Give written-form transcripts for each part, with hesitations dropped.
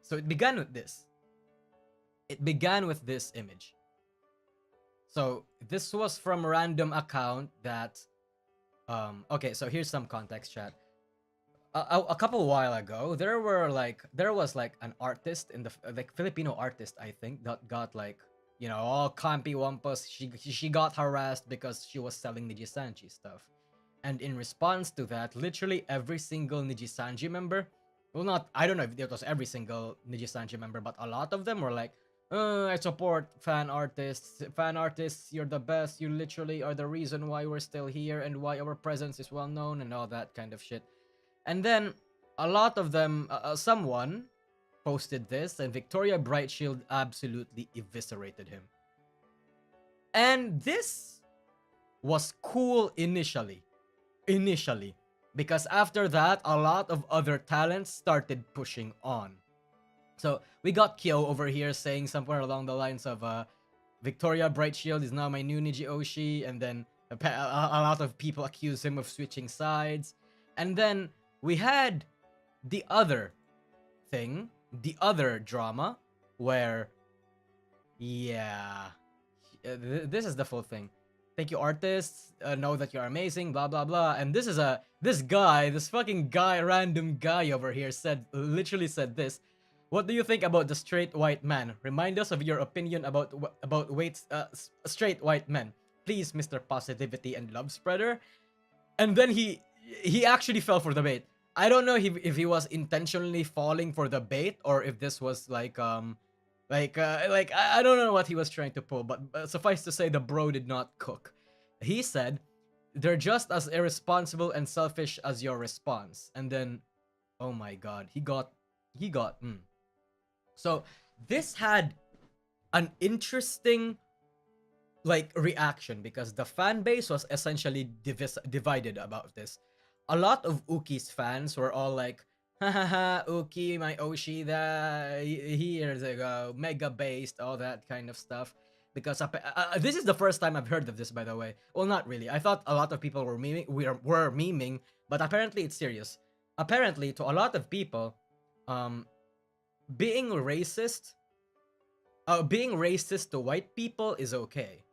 So it began with this. It began with this image. So this was from a random account that okay, so here's some context, chat. A couple while ago, there was like an artist in the like Filipino artist, I think, that got like, you know, all campy wampus. She got harassed because she was selling Nijisanji stuff. And in response to that, literally every single Nijisanji member, well, not, I don't know if it was every single Nijisanji member, but a lot of them were like, I support fan artists. Fan artists, you're the best. You literally are the reason why we're still here and why our presence is well known and all that kind of shit. And then a lot of them, someone posted this, and Victoria Brightshield absolutely eviscerated him. And this was cool initially, because after that, a lot of other talents started pushing on. So we got Kyo over here saying somewhere along the lines of, Victoria Brightshield is now my new Niji and then a lot of people accuse him of switching sides. And then we had the other thing, the other drama, where, yeah, this is the full thing. Thank you, artists. Know that you're amazing. Blah blah blah. And this is this fucking guy, random guy over here literally said this. What do you think about the straight white man? Remind us of your opinion about straight white men, please, Mr. Positivity and Love Spreader. And then he actually fell for the bait. I don't know if he was intentionally falling for the bait or if this was like I don't know what he was trying to pull, but suffice to say, the bro did not cook. He said, "They're just as irresponsible and selfish as your response." And then, oh my god, he got. So this had an interesting like reaction because the fan base was essentially divided about this. A lot of Uki's fans were all like, hahaha, Uki, my Oshi, here's a mega based, all that kind of stuff. Because this is the first time I've heard of this, by the way. Well, not really. I thought a lot of people were memeing, but apparently it's serious. Apparently, to a lot of people, being racist to white people is okay.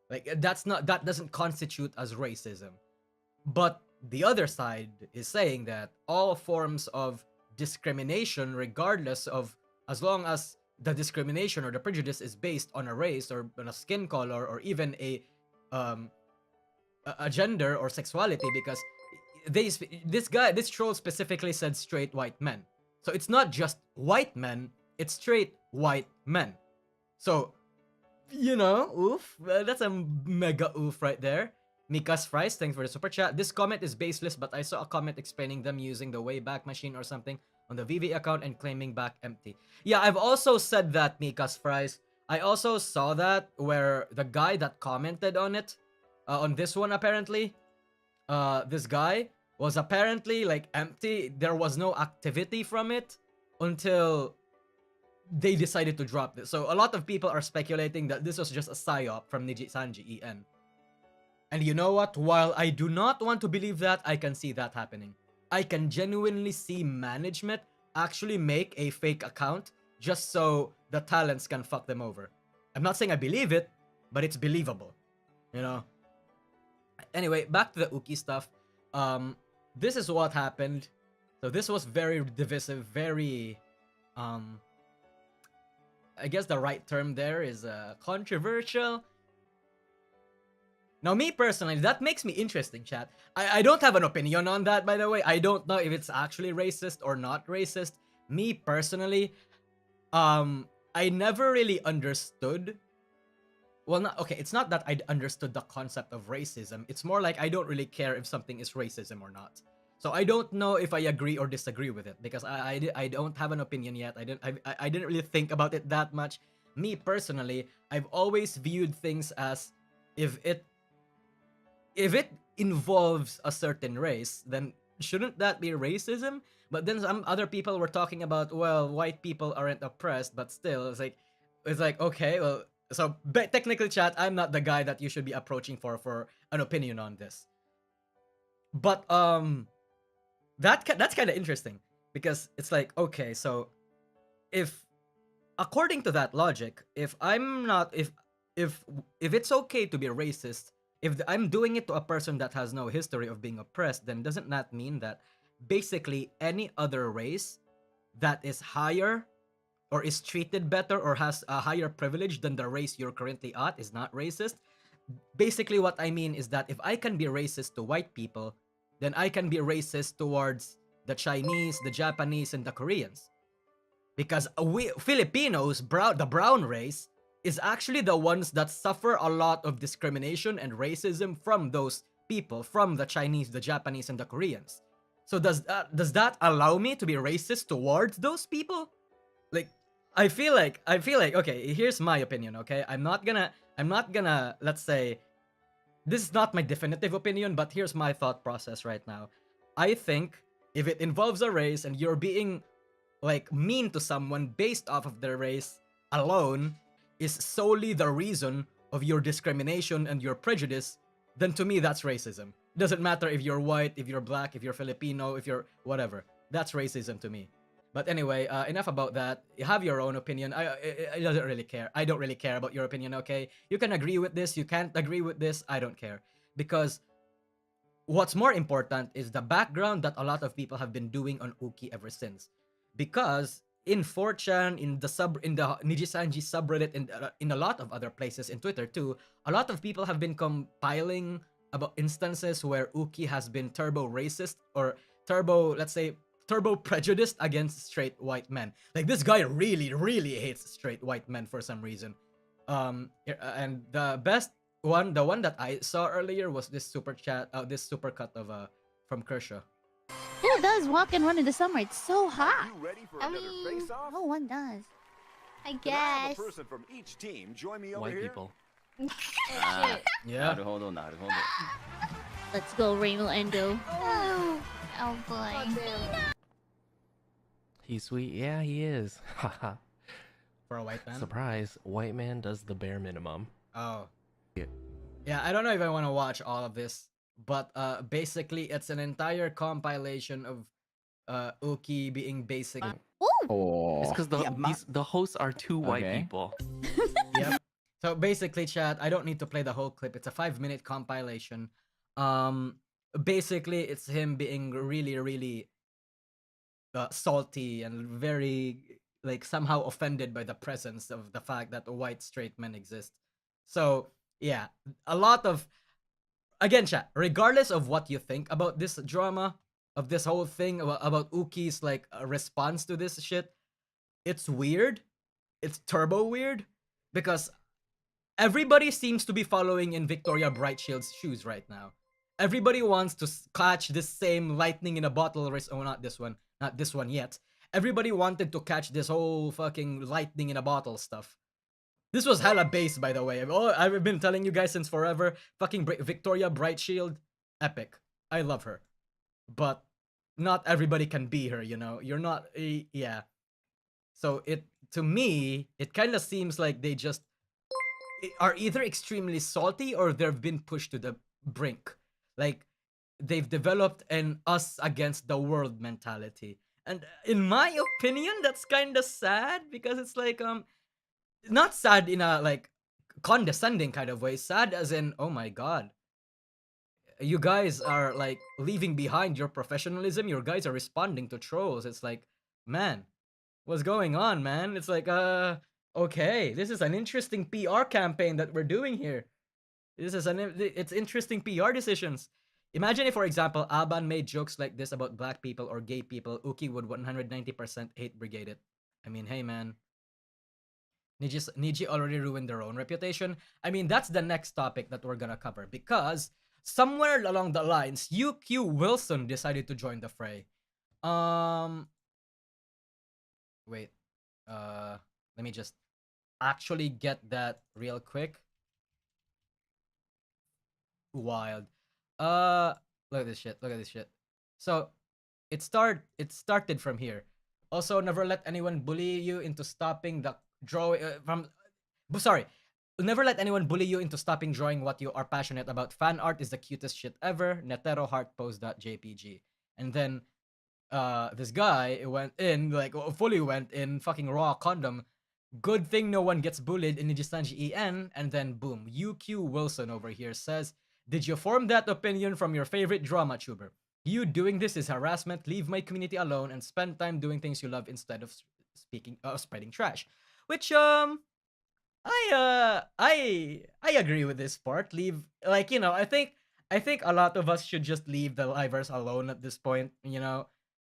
Like that doesn't constitute as racism. But the other side is saying that all forms of discrimination, regardless of, as long as the discrimination or the prejudice is based on a race or on a skin color or even a gender or sexuality, because this troll specifically said straight white men. So it's not just white men, it's straight white men. So, you know, oof, that's a mega oof right there. Mika's Fries, thanks for the super chat. This comment is baseless, but I saw a comment explaining them using the Wayback Machine or something on the VV account and claiming back empty. Yeah, I've also said that, Mika's Fries. I also saw that where the guy that commented on it, on this one apparently, this guy was apparently like empty. There was no activity from it until they decided to drop this. So a lot of people are speculating that this was just a psyop from NijiEN. And you know what? While I do not want to believe that, I can see that happening. I can genuinely see management actually make a fake account just so the talents can fuck them over. I'm not saying I believe it, but it's believable. You know? Anyway, back to the Uki stuff. This is what happened. So this was very divisive, very I guess the right term there is controversial. Now, me personally, that makes me interesting, chat. I don't have an opinion on that, by the way. I don't know if it's actually racist or not racist. Me personally, I never really understood. Well, not okay. It's not that I understood the concept of racism. It's more like I don't really care if something is racism or not. So I don't know if I agree or disagree with it because I don't have an opinion yet. I didn't really think about it that much. Me personally, I've always viewed things as if it involves a certain race, then shouldn't that be racism? But then some other people were talking about, well, white people aren't oppressed, but still, it's like okay, well, so technically, chat, I'm not the guy that you should be approaching for an opinion on this. But that's kind of interesting because it's like, okay, so if according to that logic, if I'm not if it's okay to be racist, if I'm doing it to a person that has no history of being oppressed, then doesn't that mean that basically any other race that is higher or is treated better or has a higher privilege than the race you're currently at is not racist? Basically what I mean is that if I can be racist to white people, then I can be racist towards the Chinese, the Japanese, and the Koreans. Because we Filipinos, the brown race, is actually the ones that suffer a lot of discrimination and racism from those people, from the Chinese, the Japanese, and the Koreans. So does that allow me to be racist towards those people? Like, I feel like okay, here's my opinion, okay? I'm not gonna let's say this is not my definitive opinion, but here's my thought process right now. I think if it involves a race and you're being like mean to someone based off of their race alone is solely the reason of your discrimination and your prejudice, then to me that's racism. Doesn't matter if you're white, if you're black, if you're Filipino, if you're whatever. That's racism to me. But anyway, enough about that. You have your own opinion. I doesn't really care. I don't really care about your opinion. Okay, you can agree with this. You can't agree with this. I don't care, because what's more important is the background that a lot of people have been doing on Uki ever since. Because in 4chan, in the Nijisanji subreddit, and in a lot of other places in Twitter too, a lot of people have been compiling about instances where Uki has been turbo racist or turbo, let's say, turbo prejudiced against straight white men. Like this guy really, really hates straight white men for some reason. And the best one, the one that I saw earlier was this this super cut of from Kershaw. Who does walk and run in the summer? It's so hot. You ready for I another mean, face-off? No one does. I Can I have a guess. person from each team join me over White here? people. Oh, shit. Yeah. Let's go, Rainbow Endo. Oh, oh boy. He's sweet. Yeah, he is. Haha. For a white man. Surprise. White man does the bare minimum. Oh. Yeah. Yeah, I don't know if I want to watch all of this, but basically it's an entire compilation of Uki being basic. Ooh! It's because the hosts are two white Okay. people. Yep. So basically, chat, I don't need to play the whole clip. It's a 5-minute compilation. Basically, it's him being really, really salty and very like somehow offended by the presence of the fact that white straight men exist. So yeah, a lot of again, chat. Regardless of what you think about this drama, of this whole thing about Uki's like response to this shit, it's weird. It's turbo weird because everybody seems to be following in Victoria Brightshield's shoes right now. Everybody wants to catch this same lightning in a bottle race. Oh, not this one yet. Everybody wanted to catch this whole fucking lightning in a bottle stuff. This was hella base, by the way. I've been telling you guys since forever. Fucking Victoria Brightshield, epic. I love her, but not everybody can be her. You know, you're not. Yeah. So to me, it kind of seems like they just are either extremely salty or they've been pushed to the brink. Like they've developed an us against the world mentality. And in my opinion, that's kind of sad because it's like not sad in a like condescending kind of way, sad as in oh my god. You guys are like leaving behind your professionalism. You guys are responding to trolls. It's like, man, what's going on, man? It's like okay, this is an interesting PR campaign that we're doing here. It's interesting PR decisions. Imagine if, for example, Alban made jokes like this about black people or gay people, Uki would 190% hate brigade it. I mean, hey man. Niji already ruined their own reputation. I mean, that's the next topic that we're gonna cover because somewhere along the lines, UQ Wilson decided to join the fray. Wait. Let me just actually get that real quick. Wild. Look at this shit. Look at this shit. So, it started from here. Also, never let anyone bully you into stopping the drawing sorry. Never let anyone bully you into stopping drawing what you are passionate about. Fan art is the cutest shit ever. Netero heart pose.jpg. And then this guy went in, like fully went in fucking raw condom. Good thing no one gets bullied in NijiEN, and then boom, UQ Wilson over here says, "Did you form that opinion from your favorite drama tuber? You doing this is harassment. Leave my community alone and spend time doing things you love instead of spreading trash." Which I agree with this part. Leave, like, I think a lot of us should just leave the livers alone at this point.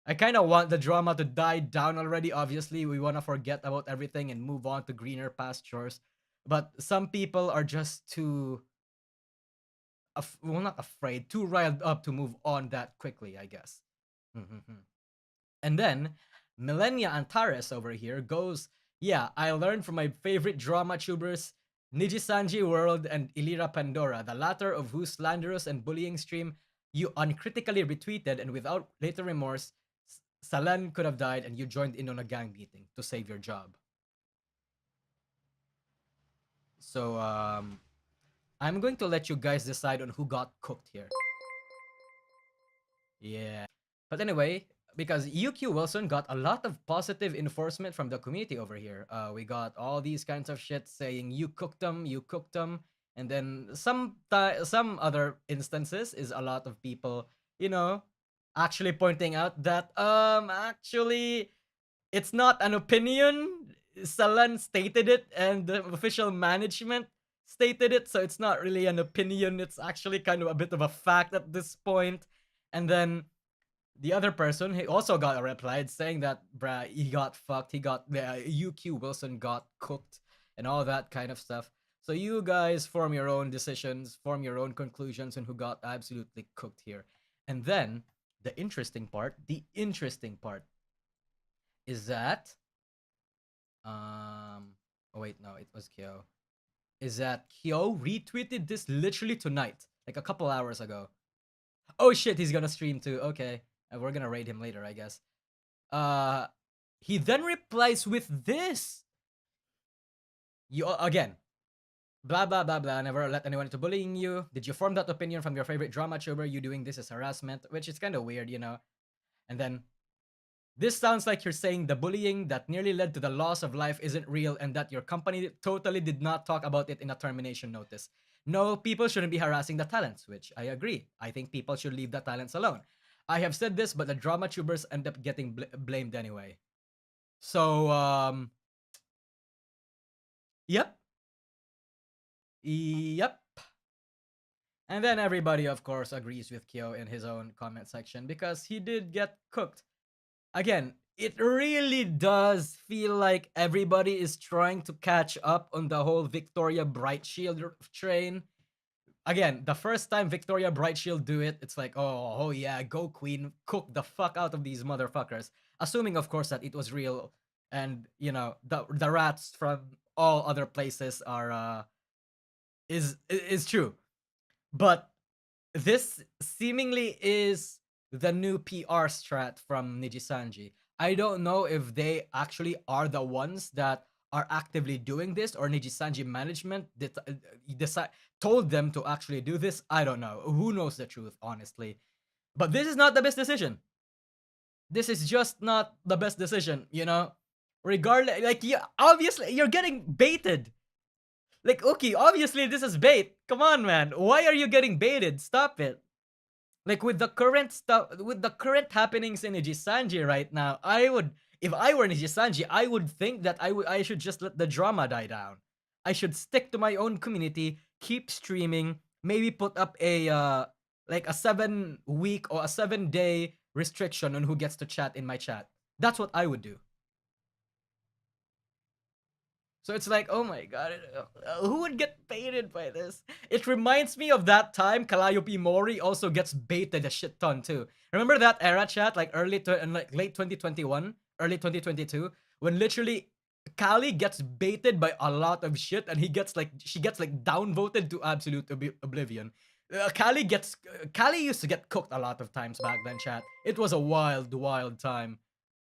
I kind of want the drama to die down already. Obviously, we want to forget about everything and move on to greener pastures. But some people are just too, well, not afraid, too riled up to move on that quickly, I guess. And then Millennia Antares over here goes, "Yeah, I learned from my favorite drama tubers, Nijisanji World and Ilira Pandora, the latter of whose slanderous and bullying stream you uncritically retweeted, and without later remorse, Salan could have died and you joined in on a gang beating to save your job." So, I'm going to let you guys decide on who got cooked here. Yeah. But anyway, because UQ Wilson got a lot of positive enforcement from the community over here. We got all these kinds of shit saying you cooked them, and then some other instances is a lot of people, actually pointing out that actually it's not an opinion. Salan stated it, and the official management stated it, so it's not really an opinion. It's actually kind of a bit of a fact at this point. And then the other person, he also got a reply saying that, bruh, he got fucked. He got, UQ Wilson got cooked and all that kind of stuff. So you guys form your own decisions, form your own conclusions on who got absolutely cooked here. And then the interesting part is that, oh wait, no, it was Kyo. Is that Kyo retweeted this literally tonight, like a couple hours ago. Oh shit, he's gonna stream too. Okay. We're gonna raid him later, I guess. He then replies with this. You again. Blah blah blah blah. Never let anyone into bullying you. Did you form that opinion from your favorite drama tuber? You doing this is harassment, which is kind of weird, And then, "This sounds like you're saying the bullying that nearly led to the loss of life isn't real, and that your company totally did not talk about it in a termination notice. No, people shouldn't be harassing the talents," which I agree. I think people should leave the talents alone. "I have said this, but the drama tubers end up getting blamed anyway." So, yep. Yep. And then everybody, of course, agrees with Kyo in his own comment section because he did get cooked. Again, it really does feel like everybody is trying to catch up on the whole Victoria Brightshield train. Again, the first time Victoria Brightshield do it, it's like, oh yeah, go queen, cook the fuck out of these motherfuckers. Assuming, of course, that it was real, and the rats from all other places are is true. But this seemingly is the new PR strat from Nijisanji. I don't know if they actually are the ones that are actively doing this, or Nijisanji management told them to actually do this. I don't know. Who knows the truth, honestly. But this is not the best decision. This is just not the best decision, Regardless, like, obviously, you're getting baited. Like, okay, obviously this is bait. Come on, man. Why are you getting baited? Stop it. Like, with the current stuff, with the current happenings in Nijisanji right now, if I were Nijisanji, I would think that I should just let the drama die down. I should stick to my own community, keep streaming, maybe put up a like a 7-week or a 7-day restriction on who gets to chat in my chat. That's what I would do. So it's like, oh my god, who would get baited by this? It reminds me of that time Calliope Mori also gets baited a shit ton too. Remember that era, chat, like late 2021, early 2022, when literally Callie gets baited by a lot of shit, and she gets downvoted to absolute oblivion. Callie used to get cooked a lot of times back then, chat. It was a wild time.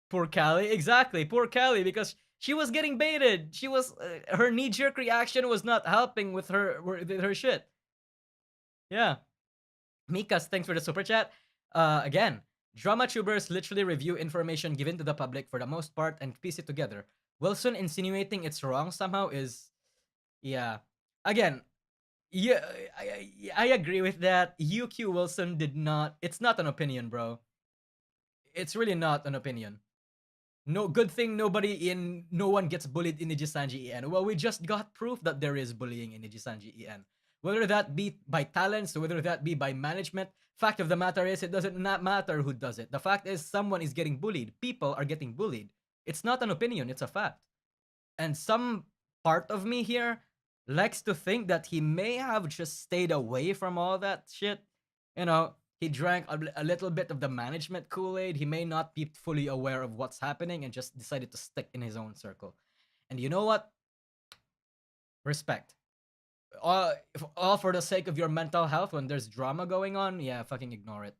Poor Callie, exactly, poor Callie, because she was getting baited. She was her knee-jerk reaction was not helping with her shit. Yeah. Mikas, thanks for the super chat. Again, Drama tubers literally review information given to the public for the most part and piece it together. Wilson insinuating it's wrong somehow is, yeah. Again, yeah, I agree with that. UQ Wilson did not. It's not an opinion, bro. It's really not an opinion. No, good thing no one gets bullied in Nijisanji EN. Well, we just got proof that there is bullying in Nijisanji EN. Whether that be by talents, whether that be by management, fact of the matter is it doesn't not matter who does it. The fact is someone is getting bullied. People are getting bullied. It's not an opinion, it's a fact. And some part of me here likes to think that he may have just stayed away from all that shit. You know, he drank a little bit of the management Kool-Aid. He may not be fully aware of what's happening and just decided to stick in his own circle. And you know what? Respect. All for the sake of your mental health when there's drama going on, yeah, fucking ignore it.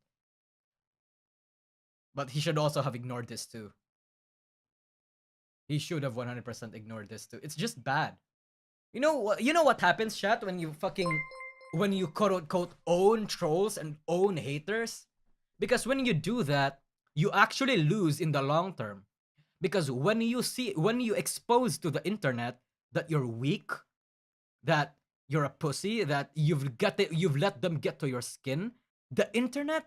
But he should also have ignored this too. He should have 100% ignored this too. It's just bad. You know what happens, chat, when you quote unquote own trolls and own haters? Because when you do that, you actually lose in the long term. Because when you expose to the internet that you're weak, that you're a pussy, that you've let them get to your skin, the internet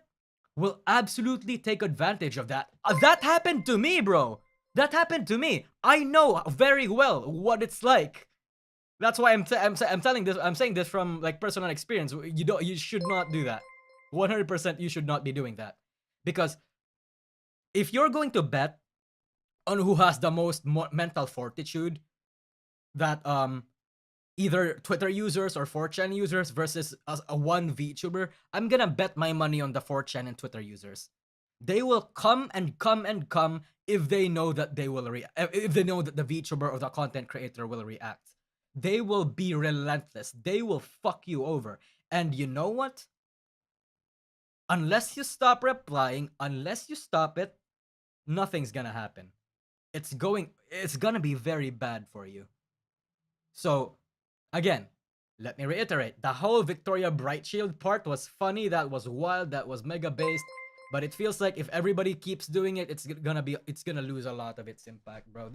will absolutely take advantage of that. That happened to me, bro. That happened to me. I know very well what it's like. That's why I'm telling this. I'm saying this from like personal experience. You should not do that. 100% you should not be doing that. Because if you're going to bet on who has the most mental fortitude, that either Twitter users or 4chan users versus a one VTuber, I'm gonna bet my money on the 4chan and Twitter users. They will come and come and come if they know that if they know that the VTuber or the content creator will react. They will be relentless. They will fuck you over. And you know what? Unless you stop replying, unless you stop it, nothing's gonna happen. It's gonna be very bad for you. So, again, let me reiterate. The whole Victoria Brightshield part was funny, that was wild, that was mega based. But it feels like if everybody keeps doing it, it's gonna lose a lot of its impact, bro.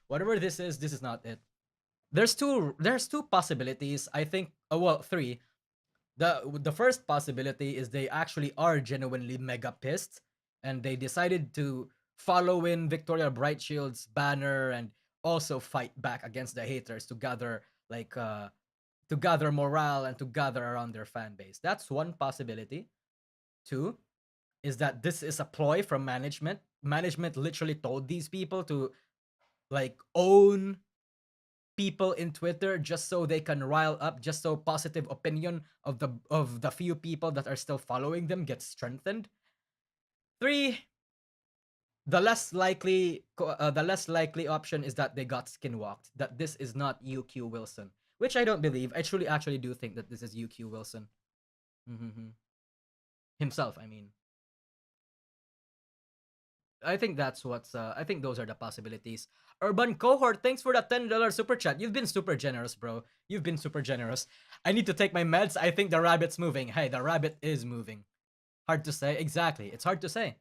Whatever this is not it. There's two possibilities. I think well, three. The first possibility is they actually are genuinely mega pissed and they decided to follow in Victoria Brightshield's banner and also fight back against the haters to gather morale and to gather around their fan base. That's one possibility. Two is that this is a ploy from management. Management literally told these people to like own people in Twitter just so they can rile up, just so positive opinion of the few people that are still following them gets strengthened. Three, the less likely option is that they got skinwalked. That this is not UQ Wilson, which I don't believe. I actually do think that this is UQ Wilson. Himself, I mean. I think that's I think those are the possibilities. Urban Cohort, thanks for that $10 super chat. You've been super generous, bro. You've been super generous. I need to take my meds. I think the rabbit's moving. Hey, the rabbit is moving. Hard to say. Exactly. It's hard to say.